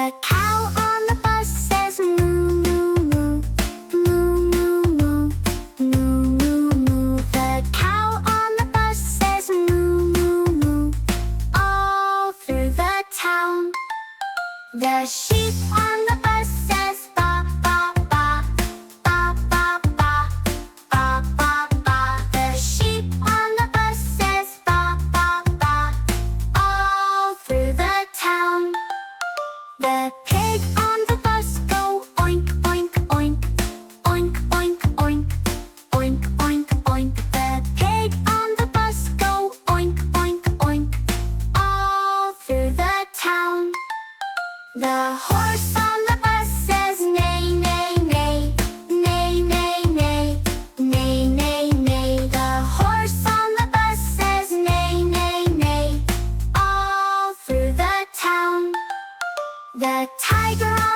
The cow on the bus says moo, moo, moo. Moo, moo, moo. Moo, moo, moo. The cow on the bus says moo, moo, moo. All through the town. The sheep on the bus says ba, ba, ba. Ba, ba, ba. Ba, ba, ba. The sheep on the bus says ba, ba, ba. All through the town. The pig on the bus go oink, oink, oink. Oink, oink, oink. Oink, oink, oink. The pig on the bus go oink, oink, oink. All through the town. The horse on the bus says neigh, neigh, neigh. Neigh, neigh, neigh. Neigh, neigh, neigh. The horse on the bus says neigh, neigh, neigh. All through the town. The tiger on